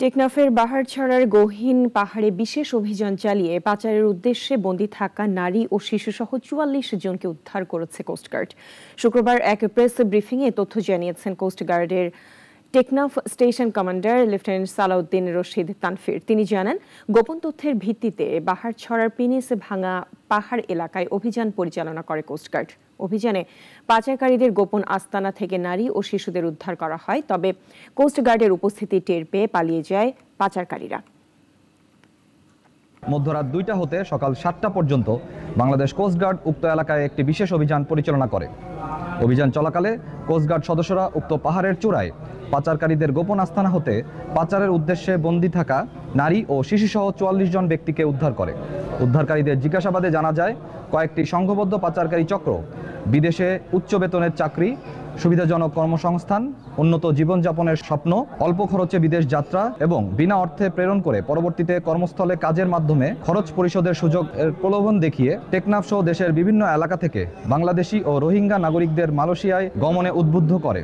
টেকনাফের বাহারছড়ার গহীন পাহাড়ে বিশেষ অভিযান চালিয়ে পাচারের উদ্দেশ্যে বন্দী থাকা নারী ও শিশুসহ ৪৪ জনকে উদ্ধার করেছে কোস্টগার্ড। শুক্রবার এক প্রেস ব্রিফিংয়ে তথ্য জানিয়েছেন কোস্টগার্ডের Teknaf station commander lieutenant Salauddin Rashid Tanfir. তিনি জানান, গোপন তথ্যের ভিত্তিতে বাহারছড়ার পিনিস ভাঙা পাহাড় এলাকায় অভিযান পরিচালনা করে কোস্টগার্ড। অভিযানে পাচারকারীদের গোপন আস্তানা থেকে নারী ও শিশুদের উদ্ধার করা হয়, তবে কোস্টগার্ডের উপস্থিতি টের পেয়ে পালিয়ে যায় পাচারকারীরা। মধ্যরাত ২টা হতে সকাল ৭টা পর্যন্ত বাংলাদেশ কোস্টগার্ড উক্ত এলাকায় একটি বিশেষ অভিযান পরিচালনা করে। অভিযান চলাকালে কোস্টগার্ড সদস্যরা উক্ত পাহাড়ের চূড়ায় পাচারকারীদের গোপন আস্তানা হতে পাচারের উদ্দেশ্যে বন্দী থাকা নারী ও শিশুসহ ৪৪ জন ব্যক্তিকে উদ্ধার করে। উদ্ধারকারীদের জিজ্ঞাসাবাদে জানা যায়, কয়েকটি সংঘবদ্ধ পাচারকারী চক্র বিদেশে উচ্চ বেতনের চাকরি, সুবিধাজনক কর্মসংস্থান, উন্নত জীবনযাপনের স্বপ্ন, অল্প খরচে বিদেশ যাত্রা এবং বিনা অর্থে প্রেরণ করে পরবর্তীতে কর্মস্থলে কাজের মাধ্যমে খরচ পরিশোধের সুযোগের প্রলোভন দেখিয়ে টেকনাফ সহ দেশের বিভিন্ন এলাকা থেকে বাংলাদেশি ও রোহিঙ্গা নাগরিকদের মালয়েশিয়ায় গমনে উদ্বুদ্ধ করে।